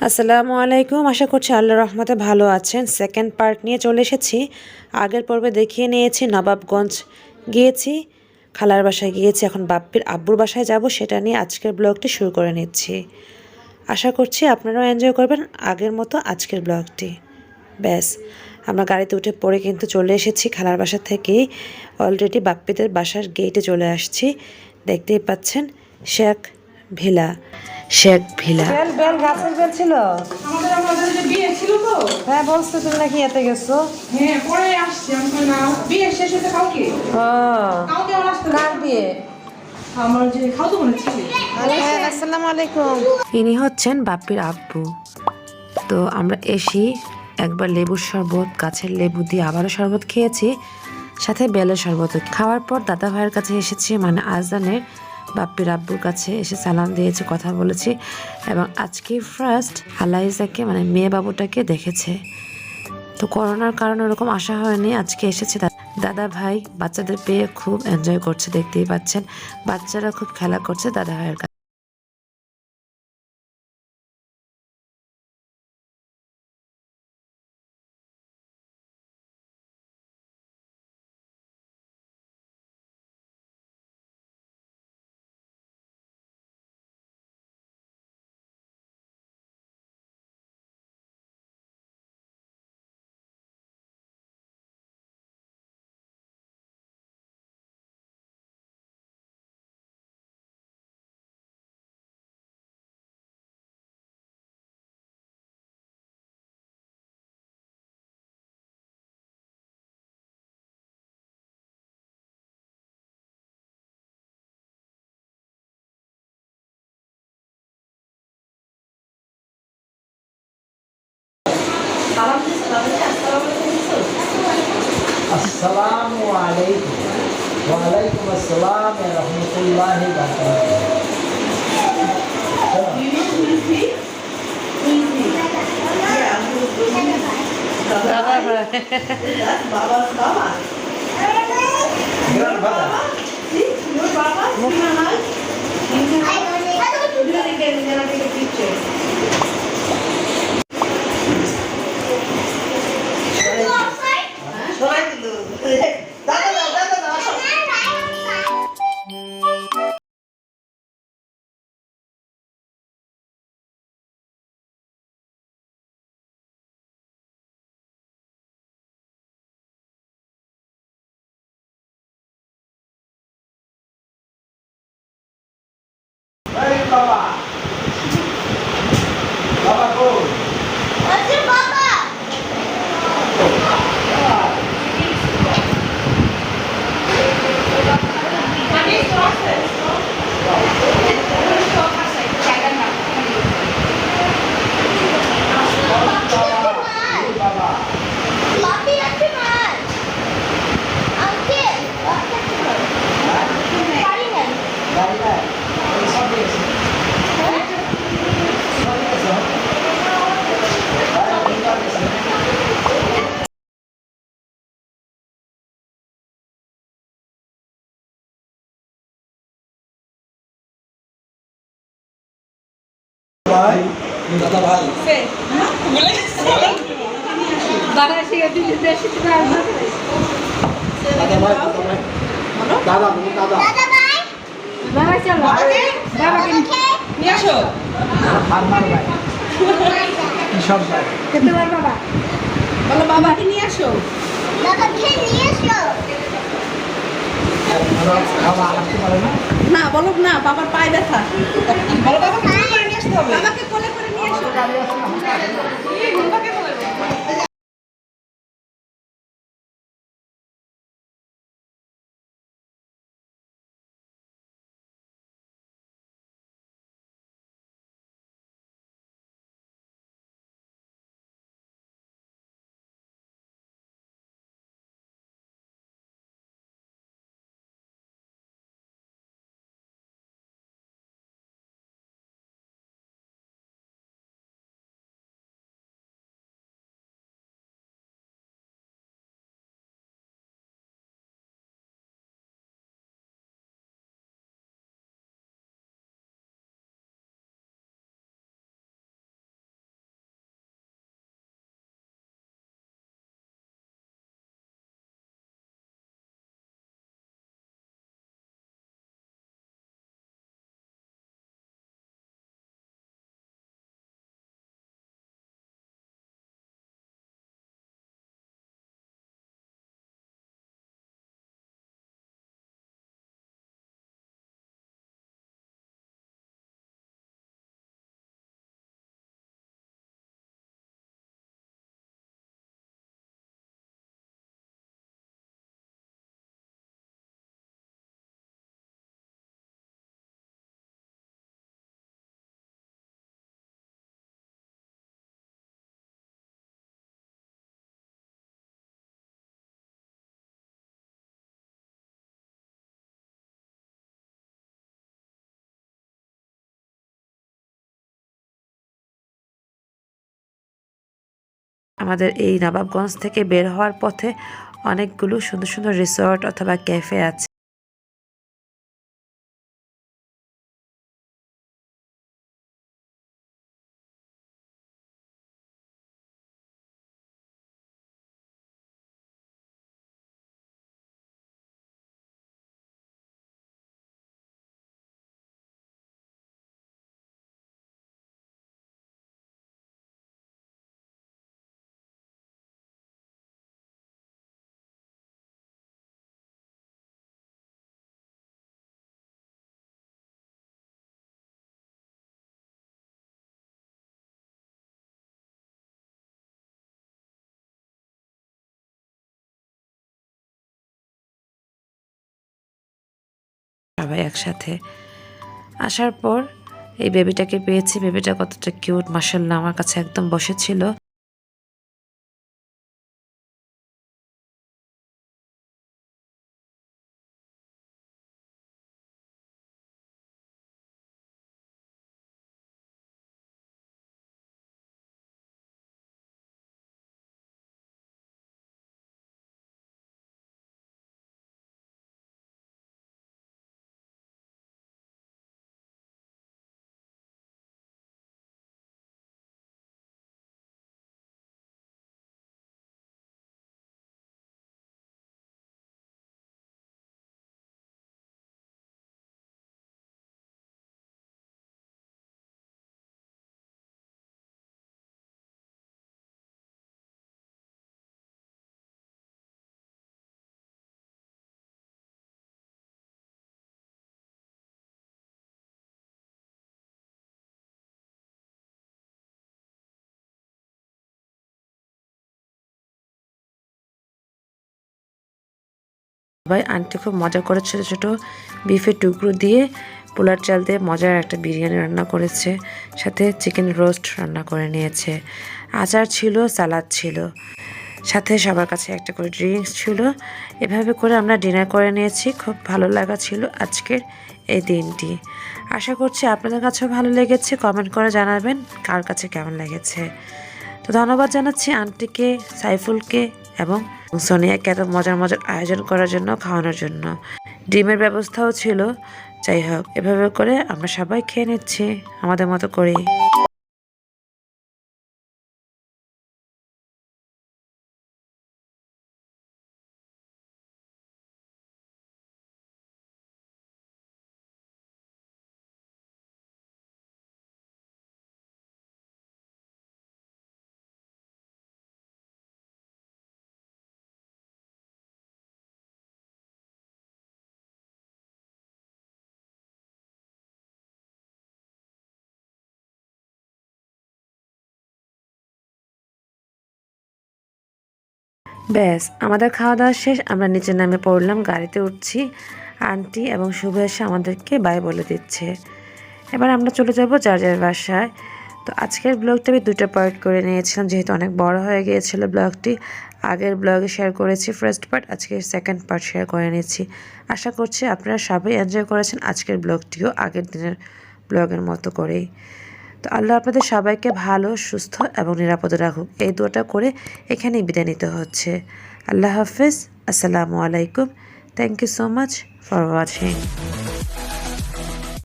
আসসালামু আলাইকুম। আশা করছি আল্লাহর রহমতে ভালো আছেন। সেকেন্ড পার্ট নিয়ে চলে এসেছি। আগের পর্বে দেখিয়ে নিয়েছি নবাবগঞ্জ গিয়েছি, খালার বাসায় গিয়েছি, এখন বাপ্পির আব্বুর বাসায় যাব, সেটা নিয়ে আজকের ব্লগটি শুরু করে নিচ্ছি। আশা করছি আপনারাও এনজয় করবেন আগের মতো আজকের ব্লগটি। ব্যাস, আমরা গাড়িতে উঠে পড়ে কিন্তু চলে এসেছি খালার বাসা থেকেই। অলরেডি বাপ্পিদের বাসার গেটে চলে আসছি। দেখতেই পাচ্ছেন শেখ ভিলা, শেখ ভিলা। বেল বেল গাছের বেল ছিল আমাদের যে বিয়ে ছিল তো। হ্যাঁ, বলছো তুমি নাকি এতে গেছো। হ্যাঁ, পরে আসছি আমি না, বিয়ে শেষ হতে কালকে। কালকে আমার আসতে কার বিয়ে? আমার যে খাওতো মনে ছিল। আসসালামু আলাইকুম। ইনি হচ্ছেন বাপ্পির আব্বু। তো আমরা এসি একবার লেবুর শরবত, গাছের লেবু দিয়ে আবারও শরবত খেয়েছি, সাথে বেলের শরবত। খাওয়ার পর দাদা ভাইয়ের কাছে এসেছি, মানে আজানের বাপ্পির আব্বুর কাছে এসে সালাম দিয়েছি, কথা বলেছি। এবং আজকে ফার্স্ট আলাইজাকে, মানে মেয়ে বাবুটাকে দেখেছে। তো করোনার কারণে ওরকম আসা হয়নি, আজকে এসেছে। দাদা ভাই বাচ্চাদের পেয়ে খুব এনজয় করছে, দেখতেই পাচ্ছেন বাচ্চারা খুব খেলা করছে দাদা ভাইয়ের কাছে। আসসালামু আলাইকুম। ওয়ালাইকুম আসসালাম ওয়া রাহমাতুল্লাহি ওয়া বারাকাতুহু। বাবা বাবা কো ভাই দাদা ভাই দাদা শিখে দিতে দেশে তো আর না দাদা ভাই দাদা দাদা দাদা চলো বাবাকে নিয়ে আসো ফার্মার ভাই কৃষক ভাই খেতে পার বাবা, বলো বাবাকে নিয়ে আসো। বাবা আসতে পারে না। না বলো না, বাবার পায়ে ব্যথা, বলো বাবাকে কোলে করে নিয়ে আসতে হবে, বাবাকে কোলে করে নিয়ে আসো। আমাদের এই নবাবগঞ্জ থেকে বের হওয়ার পথে অনেকগুলো সুন্দর সুন্দর রিসর্ট অথবা ক্যাফে আছে। সবাই একসাথে আসার পর এই বেবিটাকে পেয়েছি। বেবিটা কতটা কিউট, মাশাআল্লাহ, আমার কাছে একদম বসেছিল। সবাই আন্টি খুব মজা করে ছোট ছোট বিফের টুকরো দিয়ে পোলার চাল দিয়ে মজার একটা বিরিয়ানি রান্না করেছে, সাথে চিকেন রোস্ট রান্না করে নিয়েছে, আচার ছিল, সালাদ ছিল, সাথে সবার কাছে একটা করে ড্রিঙ্কস ছিল। এভাবে করে আমরা ডিনার করে নিয়েছি। খুব ভালো লাগা ছিল আজকের এই দিনটি। আশা করছি আপনাদের কাছেও ভালো লেগেছে। কমেন্ট করে জানাবেন কার কাছে কেমন লেগেছে। তো ধন্যবাদ জানাচ্ছি আন্টিকে, সাইফুলকে এবং সোনিয়াকে এত মজার মজার আয়োজন করার জন্য, খাওয়ানোর জন্য। ডিমের ব্যবস্থাও ছিল। যাই হোক, এভাবে করে আমরা সবাই খেয়ে নিচ্ছি আমাদের মতো করেই। ব্যাস, আমাদের খাওয়া দাওয়া শেষ। আমরা নিচে নামে পড়লাম, গাড়িতে উঠছি। আন্টি এবং শুভ এসে আমাদেরকে বাই বলে দিচ্ছে। এবার আমরা চলে যাব যার যার বাসায়। তো আজকের ব্লগটা আমি দুটো পার্ট করে নিয়েছিলাম, যেহেতু অনেক বড় হয়ে গিয়েছিল ব্লগটি। আগের ব্লগে শেয়ার করেছি ফার্স্ট পার্ট, আজকে সেকেন্ড পার্ট শেয়ার করে নিয়েছি। আশা করছি আপনারা সবাই এনজয় করেছেন আজকের ব্লগটিও আগের দিনের ব্লগের মতো করেই। তো আল্লাহ আপনাদের সবাইকে ভালো, সুস্থ এবং নিরাপদে রাখুক, এই দোয়াটা করে এখানেই বিদায় নিতে হচ্ছে। আল্লাহ হাফেজ, আসসালামু আলাইকুম। Thank you so much for watching.